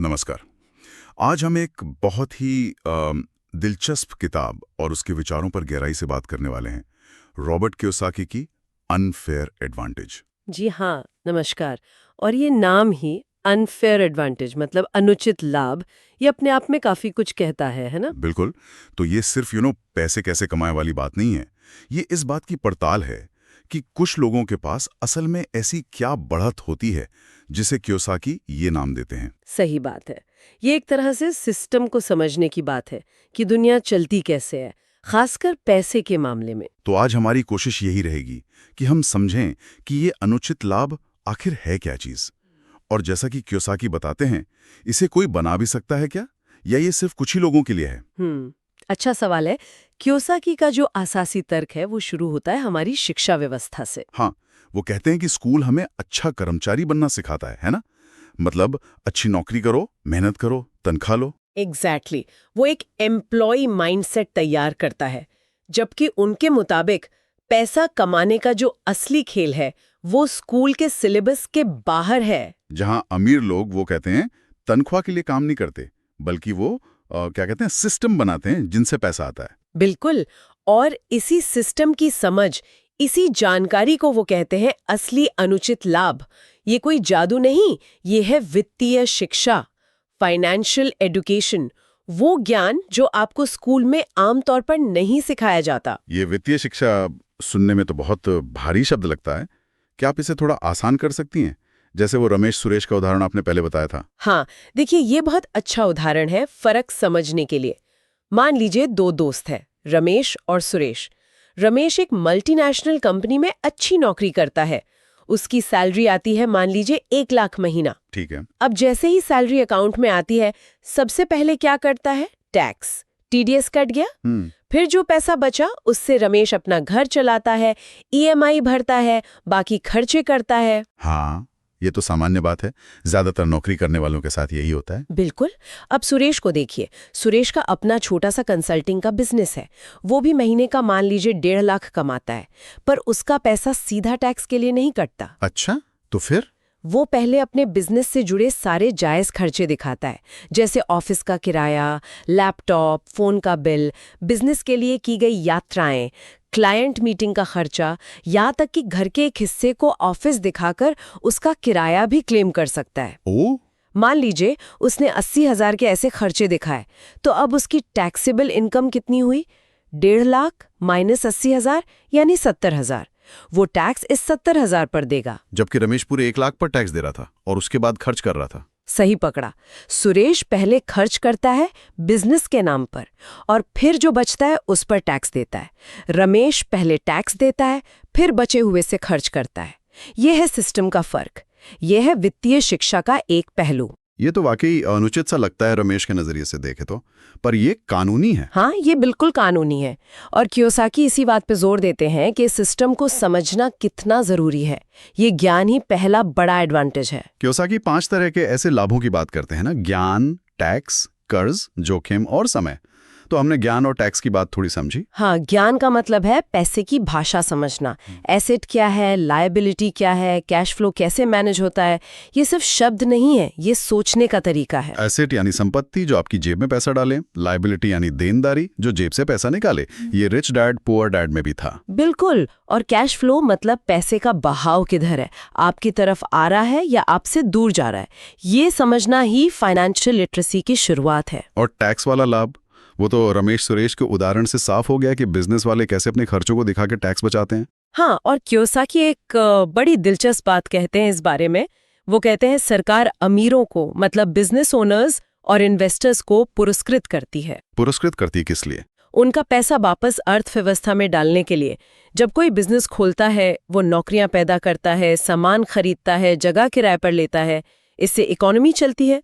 नमस्कार। आज हम एक बहुत ही दिलचस्प किताब और उसके विचारों पर गहराई से बात करने वाले हैं। रॉबर्ट कियोसाकी की अनफेयर एडवांटेज। जी हाँ, नमस्कार। और ये नाम ही अनफेयर एडवांटेज मतलब अनुचित लाभ, ये अपने आप में काफी कुछ कहता है ना? बिल्कुल। तो ये सिर्फ पैसे कैसे कमाए वाली बात नहीं है। ये इस बात की पड़ताल है कि कुछ लोगों के पास असल में ऐसी क्या बढ़त होती है जिसे कियोसाकी ये नाम देते हैं। सही बात है। ये एक तरह से सिस्टम को समझने की बात है कि दुनिया चलती कैसे है, खासकर पैसे के मामले में। तो आज हमारी कोशिश यही रहेगी कि हम समझें कि ये अनुचित लाभ आखिर है क्या चीज। और जैसा कि कियोसाकी बताते हैं, इसे कोई बना भी सकता है क्या, या ये सिर्फ कुछ ही लोगों के लिए है। अच्छा सवाल है। कियोसाकी का जो आसासी तर्क है वो शुरू होता है हमारी शिक्षा व्यवस्था से। हाँ, वो कहते हैं कि स्कूल हमें अच्छा कर्मचारी बनना सिखाता है ना। मतलब अच्छी नौकरी करो, मेहनत करो, तनख्वाह लो। एग्जैक्टली वो एक एम्प्लॉय माइंडसेट तैयार करता है, जबकि उनके मुताबिक पैसा कमाने का जो असली खेल है वो स्कूल के सिलेबस के बाहर है। जहां अमीर लोग, वो कहते हैं, तनख्वाह के लिए काम नहीं करते, बल्कि वो क्या कहते हैं, सिस्टम बनाते हैं जिनसे पैसा आता है। बिल्कुल। और इसी सिस्टम की समझ, इसी जानकारी को वो कहते हैं असली अनुचित लाभ। ये कोई जादू नहीं, ये है वित्तीय शिक्षा, फाइनेंशियल एजुकेशन, वो ज्ञान जो आपको स्कूल में आमतौर पर नहीं सिखाया जाता। ये वित्तीय शिक्षा सुनने में तो बहुत भारी शब्द लगता है। क्या आप इसे थोड़ा आसान कर सकती हैं, जैसे वो रमेश सुरेश का उदाहरण आपने पहले बताया था। हाँ, देखिए ये बहुत अच्छा उदाहरण है फर्क समझने के लिए। मान लीजिए दो दोस्त हैं, रमेश और सुरेश। रमेश एक मल्टीनेशनल कंपनी में अच्छी नौकरी करता है। उसकी सैलरी आती है मान लीजिए 1 लाख महीना। ठीक है। अब जैसे ही सैलरी अकाउंट में आती है, सबसे पहले क्या करता है? टैक्स, टीडीएस कट गया। फिर जो पैसा बचा उससे रमेश अपना घर चलाता है, ईएमआई भरता है, बाकी खर्चे करता है। हाँ, ये तो सामान्य बात है। ज्यादातर नौकरी करने वालों के साथ यही होता है। बिल्कुल। अब सुरेश को देखिए, सुरेश का अपना छोटा सा कंसल्टिंग का बिजनेस है। वो भी महीने का मान लीजिए 1.5 लाख कमाता है, पर उसका पैसा सीधा टैक्स के लिए नहीं कटता। अच्छा, तो फिर? वो पहले अपने बिजनेस से जुड़े सारे जायज खर्चे दिखाता है, जैसे ऑफिस का किराया, लैपटॉप, फोन का बिल, बिजनेस के लिए की गई यात्राएं, क्लाइंट मीटिंग का खर्चा, यहाँ तक कि घर के एक हिस्से को ऑफिस दिखाकर उसका किराया भी क्लेम कर सकता है। ओ, मान लीजिए उसने 80,000 के ऐसे खर्चे दिखाए, तो अब उसकी टैक्सेबल इनकम कितनी हुई? 1.5 लाख माइनस 80,000 यानी 70,000। वो टैक्स इस 70,000 पर देगा। जबकि रमेश पूरे 1 लाख पर टैक्स दे रहा था और उसके बाद खर्च कर रहा था। सही पकड़ा। सुरेश पहले खर्च करता है बिजनेस के नाम पर, और फिर जो बचता है उस पर टैक्स देता है। रमेश पहले टैक्स देता है, फिर बचे हुए से खर्च करता है। यह है सिस्टम का फर्क। यह है वित्तीय शिक्षा का एक पहलू। ये तो वाकई अनुचित सा लगता है रमेश के नजरिए से देखे तो, पर ये कानूनी है। हाँ, ये बिल्कुल कानूनी है। और कियोसाकी इसी बात पे जोर देते हैं कि सिस्टम को समझना कितना जरूरी है। ये ज्ञान ही पहला बड़ा एडवांटेज है। कियोसाकी 5 तरह के ऐसे लाभों की बात करते हैं ना, ज्ञान, टैक्स, कर्ज, जोखिम और समय। तो हमने ज्ञान और टैक्स की बात थोड़ी समझी। हाँ, ज्ञान का मतलब है पैसे की भाषा समझना। एसेट क्या है, लायबिलिटी क्या है, कैश फ्लो कैसे मैनेज होता है। ये सिर्फ शब्द नहीं है, ये सोचने का तरीका है। एसेट यानी संपत्ति जो आपकी जेब में पैसा डाले, लायबिलिटी यानी देनदारी जो जेब से पैसा निकाले। ये रिच डैड पुअर डैड में भी था। बिल्कुल। और कैश फ्लो मतलब पैसे का बहाव किधर है, आपकी तरफ आ रहा है या आपसे दूर जा रहा है। ये समझना ही फाइनेंशियल लिटरेसी की शुरुआत है। और टैक्स वाला लाभ, वो तो रमेश सुरेश के उदाहरण से साफ हो गया कि बिजनेस वाले कैसे अपने खर्चों को दिखा के टैक्स बचाते हैं। हाँ, और कियोसाकी एक बड़ी दिलचस्प बात कहते हैं इस बारे में। वो कहते हैं सरकार अमीरों को मतलब बिजनेस ओनर्स और इन्वेस्टर्स को पुरस्कृत करती है। पुरस्कृत करती किस लिए? उनका पैसा वापस अर्थव्यवस्था में डालने के लिए। जब कोई बिजनेस खोलता है, वो नौकरियां पैदा करता है, सामान खरीदता है, जगह किराए पर लेता है, इससे इकोनॉमी चलती है।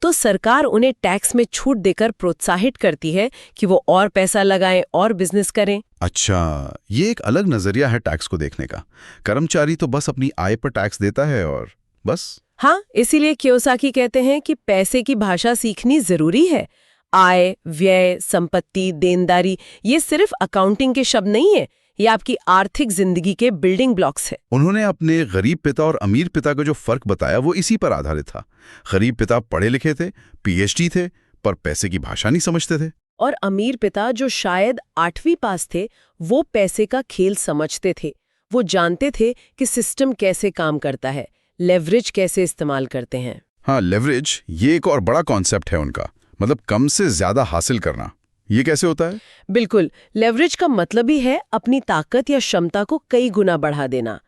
तो सरकार उन्हें टैक्स में छूट देकर प्रोत्साहित करती है कि वो और पैसा लगाएं और बिजनेस करें। अच्छा, ये एक अलग नजरिया है टैक्स को देखने का। कर्मचारी तो बस अपनी आय पर टैक्स देता है और बस। हाँ, इसीलिए कियोसाकी कहते हैं कि पैसे की भाषा सीखनी जरूरी है। आय, व्यय, संपत्ति, देनदारी, ये सिर्फ अकाउंटिंग के शब्द नहीं है, ये आपकी आर्थिक जिंदगी के बिल्डिंग ब्लॉक्स है। उन्होंने अपने गरीब पिता और अमीर पिता का जो फर्क बताया वो इसी पर आधारित था। गरीब पिता पढ़े लिखे थे, पीएचडी थे, पर पैसे की भाषा नहीं समझते थे। और अमीर पिता जो शायद 8वीं पास थे, वो पैसे का खेल समझते थे। वो जानते थे कि सिस्टम कैसे काम करता है, लेवरेज कैसे इस्तेमाल करते हैं। हाँ, लेवरेज, ये एक और बड़ा कॉन्सेप्ट है उनका। मतलब कम से ज्यादा हासिल करना। ये कैसे होता है? बिल्कुल, लेवरेज का मतलब ही है अपनी ताकत या क्षमता को कई गुना बढ़ा देना।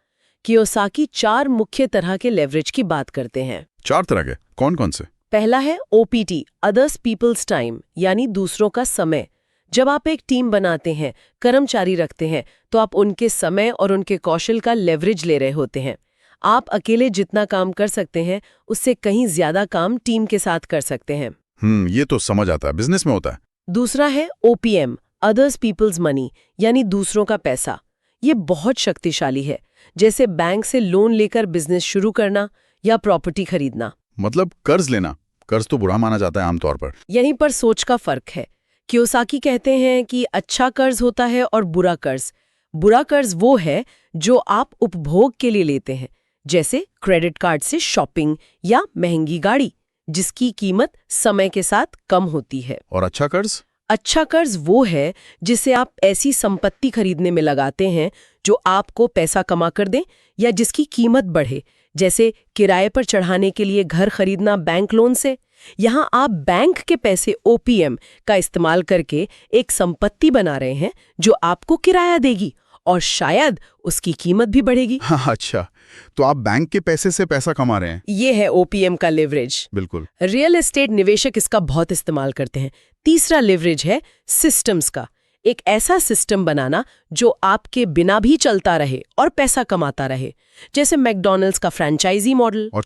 कियोसाकी 4 मुख्य तरह के लेवरेज की बात करते हैं। 4 तरह के? कौन कौन से? पहला है ओपीटी, अदर्स पीपल्स टाइम, यानी दूसरों का समय। जब आप एक टीम बनाते हैं, कर्मचारी रखते हैं, तो आप उनके समय और उनके कौशल का लेवरेज ले रहे होते हैं। आप अकेले जितना काम कर सकते हैं, उससे कहीं ज्यादा काम टीम के साथ कर सकते हैं। ये तो समझ आता है, बिजनेस में होता है। दूसरा है ओपीएम, अदर्स पीपल्स मनी, यानी दूसरों का पैसा। ये बहुत शक्तिशाली है, जैसे बैंक से लोन लेकर बिजनेस शुरू करना या प्रॉपर्टी खरीदना। मतलब कर्ज लेना। कर्ज तो बुरा माना जाता है आमतौर पर। यहीं पर सोच का फर्क है। कियोसाकी कहते हैं कि अच्छा कर्ज होता है और बुरा कर्ज। बुरा कर्ज वो है जो आप उपभोग के लिए लेते हैं, जैसे क्रेडिट कार्ड से शॉपिंग या महंगी गाड़ी, जिसकी कीमत समय के साथ कम होती है। और अच्छा कर्ज? अच्छा कर्ज वो है जिसे आप ऐसी संपत्ति खरीदने में लगाते हैं जो आपको पैसा कमा कर दें या जिसकी कीमत बढ़े, जैसे किराए पर चढ़ाने के लिए घर खरीदना बैंक लोन से। यहाँ आप बैंक के पैसे ओपीएम का इस्तेमाल करके एक संपत्ति बना रहे हैं जो आपको किराया देगी और शायद उसकी कीमत भी बढ़ेगी। हाँ, अच्छा, तो आप बैंक के पैसे से पैसा कमा रहे हैं। ये है ओपीएम का लेवरेज। बिल्कुल। रियल एस्टेट निवेशक इसका बहुत इस्तेमाल करते हैं। तीसरा लेवरेज है सिस्टम्स का। एक ऐसा सिस्टम बनाना जो आपके बिना भी चलता रहे और पैसा कमाता रहे, जैसे मैकडॉनल्ड्स का फ्रेंचाइजी मॉडल। और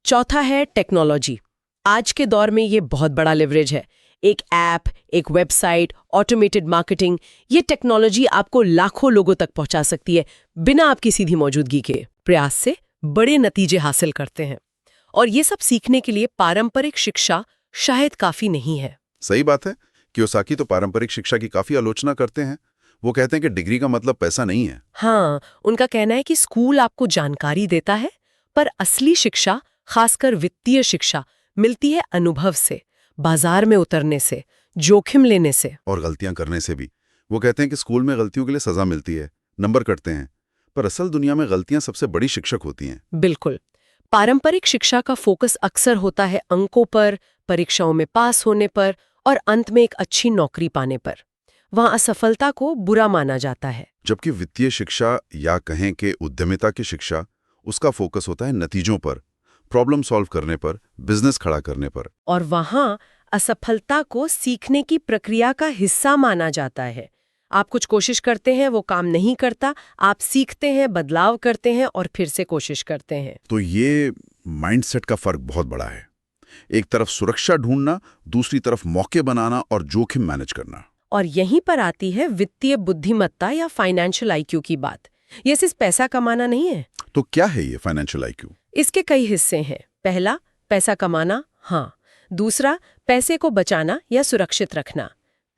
चौथा है टेक्नोलॉजी। आज के दौर में ये बहुत बड़ा लेवरेज है। एक ऐप, एक वेबसाइट, ऑटोमेटेड मार्केटिंग, ये टेक्नोलॉजी आपको लाखों लोगों तक पहुंचा सकती है बिना आपकी सीधी मौजूदगी के। प्रयास से बड़े नतीजे हासिल करते हैं। और ये सब सीखने के लिए पारंपरिक शिक्षा शायद काफी नहीं है। सही बात है। कियोसाकी तो पारंपरिक शिक्षा की काफी आलोचना करते हैं। वो कहते हैं कि डिग्री का मतलब पैसा नहीं है। हाँ, उनका कहना है कि स्कूल आपको जानकारी देता है, पर असली शिक्षा, खासकर वित्तीय शिक्षा, मिलती है अनुभव से, बाजार में उतरने से, जोखिम लेने से और गलतियां करने से भी। वो कहते हैं कि स्कूल में गलतियों के लिए सजा मिलती है, नंबर कटते हैं, पर असल दुनिया में गलतियां सबसे बड़ी शिक्षक होती हैं। बिल्कुल। पारंपरिक शिक्षा का फोकस अक्सर होता है अंकों पर, परीक्षाओं में पास होने पर और अंत में एक अच्छी नौकरी पाने पर। वहां असफलता को बुरा माना जाता है। जबकि वित्तीय शिक्षा या कहें कि उद्यमिता की शिक्षा, उसका फोकस होता है नतीजों पर, प्रॉब्लम सॉल्व करने पर, बिजनेस खड़ा करने पर। और वहां असफलता को सीखने की प्रक्रिया का हिस्सा माना जाता है। आप कुछ कोशिश करते हैं, वो काम नहीं करता, आप सीखते हैं, बदलाव करते हैं और फिर से कोशिश करते हैं। तो ये माइंडसेट का फर्क बहुत बड़ा है। एक तरफ सुरक्षा ढूंढना, दूसरी तरफ मौके बनाना और जोखिम मैनेज करना। और यहीं पर आती है वित्तीय बुद्धिमत्ता या फाइनेंशियल आईक्यू की बात। ये सिर्फ पैसा कमाना नहीं है। तो क्या है ये फाइनेंशियल आईक्यू? इसके कई हिस्से हैं। पहला, पैसा कमाना, हाँ। दूसरा, पैसे को बचाना या सुरक्षित रखना।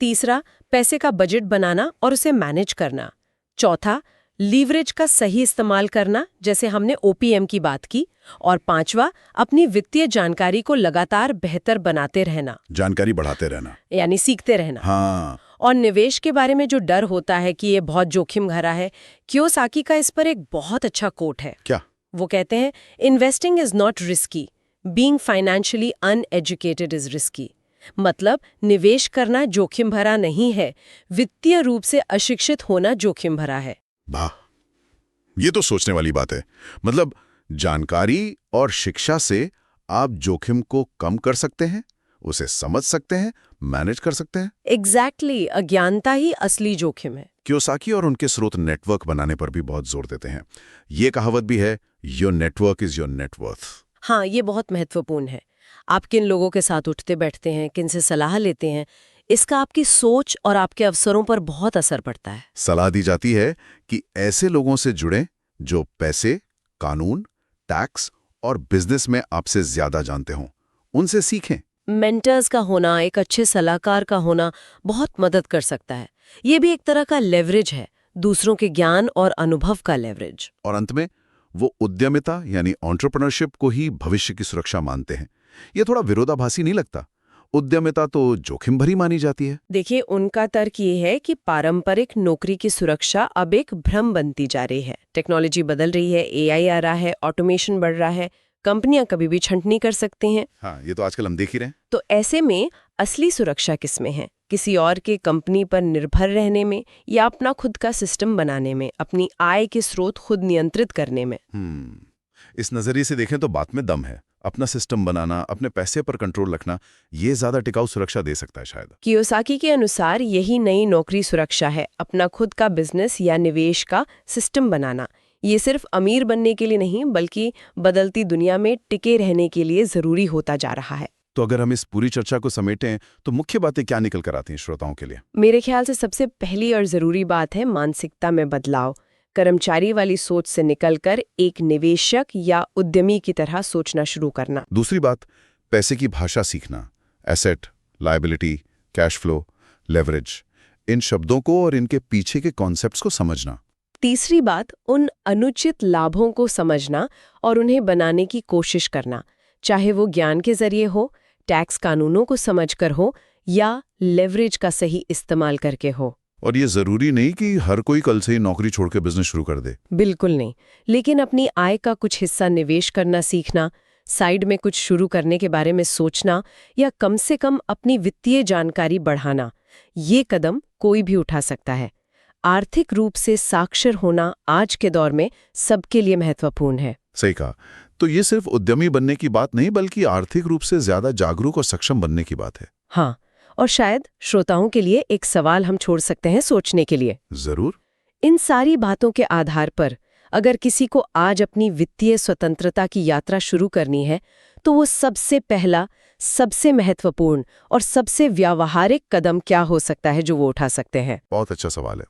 तीसरा, पैसे का बजट बनाना और उसे मैनेज करना। चौथा, लीवरेज का सही इस्तेमाल करना, जैसे हमने ओपीएम की बात की। और पांचवा, अपनी वित्तीय जानकारी को लगातार बेहतर बनाते रहना, जानकारी बढ़ाते रहना, यानी सीखते रहना। हाँ। और निवेश के बारे में जो डर होता है कि ये बहुत जोखिम भरा है, कियोसाकी का इस पर एक बहुत अच्छा कोट है। क्या? वो कहते हैं, investing is not risky, being financially uneducated is risky. मतलब निवेश करना जोखिम भरा नहीं है, वित्तीय रूप से अशिक्षित होना जोखिम भरा है। वाह, ये तो सोचने वाली बात है। मतलब जानकारी और शिक्षा से आप जोखिम को कम कर सकते हैं, उसे समझ सकते हैं, मैनेज कर सकते हैं। एग्जैक्टली, अज्ञानता ही असली जोखिम है। कियोसाकी और उनके स्रोत नेटवर्क बनाने पर भी बहुत जोर देते हैं। ये कहावत भी है, your network is your net worth. हाँ, ये बहुत महत्वपूर्ण है। आप किन लोगों के साथ उठते बैठते हैं, किन से सलाह लेते हैं, इसका आपकी सोच और आपके अवसरों पर बहुत असर पड़ता है। सलाह दी जाती है कि ऐसे लोगों से जुड़ें जो पैसे, कानून, टैक्स और बिजनेस में आपसे ज्यादा जानते हों। उनसे सीखें। मेंटर्स का होना, एक अच्छे सलाहकार का होना बहुत मदद कर सकता है। ये भी एक तरह का लेवरेज है दूसरों के ज्ञान और अनुभव का लेवरेज। और अंत में वो उद्यमिता यानी एंटरप्रेन्योरशिप को ही भविष्य की सुरक्षा मानते हैं। ये थोड़ा विरोधाभासी नहीं लगता? उद्यमिता तो जोखिम भरी मानी जाती है। देखिए, उनका तर्क ये है कि पारंपरिक नौकरी की सुरक्षा अब एक भ्रम बनती जा रही है। टेक्नोलॉजी बदल रही है, एआई आ रहा है, ऑटोमेशन बढ़ रहा है, कंपनियां कभी भी छंटनी कर सकती हैं। हाँ, ये तो आजकल हम देख ही रहे हैं। तो ऐसे में असली सुरक्षा किसमें है? किसी और के कंपनी पर निर्भर रहने में, या अपना खुद का सिस्टम बनाने में, अपनी आय के स्रोत खुद नियंत्रित करने में? इस नजरिए से देखें तो बात में दम है। अपना सिस्टम बनाना, अपने पैसे पर कंट्रोल रखना, ये ज्यादा टिकाऊ सुरक्षा दे सकता है शायद। कियोसाकी के अनुसार यही नई नौकरी सुरक्षा है, अपना खुद का बिजनेस या निवेश का सिस्टम बनाना। ये सिर्फ अमीर बनने के लिए नहीं, बल्कि बदलती दुनिया में टिके रहने के लिए जरूरी होता जा रहा है। तो अगर हम इस पूरी चर्चा को समेटें तो मुख्य बातें क्या निकल कर आती हैं श्रोताओं के लिए? मेरे ख्याल से सबसे पहली और जरूरी बात है मानसिकता में बदलाव। कर्मचारी वाली सोच से निकलकर एक निवेशक या उद्यमी की तरह सोचना शुरू करना। दूसरी बात, पैसे की भाषा सीखना। Asset, liability, cash flow, leverage, इन शब्दों को और इनके पीछे के कॉन्सेप्ट्स को समझना। तीसरी बात, उन अनुचित लाभों को समझना और उन्हें बनाने की कोशिश करना, चाहे वो ज्ञान के जरिए हो, टैक्स कानूनों को समझकर हो, या लेवरेज का सही इस्तेमाल करके हो। और ये जरूरी नहीं कि हर कोई कल से ही नौकरी छोड़ के बिजनेस शुरू कर दे। बिल्कुल नहीं, लेकिन अपनी आय का कुछ हिस्सा निवेश करना सीखना, साइड में कुछ शुरू करने के बारे में सोचना, या कम से कम अपनी वित्तीय जानकारी बढ़ाना, ये कदम कोई भी उठा सकता है। आर्थिक रूप से साक्षर होना आज के दौर में सबके लिए महत्वपूर्ण है। सही कहा। तो ये सिर्फ उद्यमी बनने की बात नहीं, बल्कि आर्थिक रूप से ज्यादा जागरूक और सक्षम बनने की बात है। हाँ, और शायद श्रोताओं के लिए एक सवाल हम छोड़ सकते हैं सोचने के लिए। जरूर। इन सारी बातों के आधार पर अगर किसी को आज अपनी वित्तीय स्वतंत्रता की यात्रा शुरू करनी है, तो वो सबसे पहला, सबसे महत्वपूर्ण और सबसे व्यावहारिक कदम क्या हो सकता है जो वो उठा सकते हैं? बहुत अच्छा सवाल है।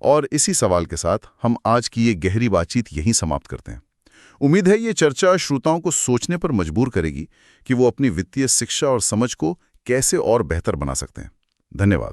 और इसी सवाल के साथ हम आज की ये गहरी बातचीत यहीं समाप्त करते हैं। उम्मीद है ये चर्चा श्रोताओं को सोचने पर मजबूर करेगी कि वो अपनी वित्तीय शिक्षा और समझ को कैसे और बेहतर बना सकते हैं। धन्यवाद।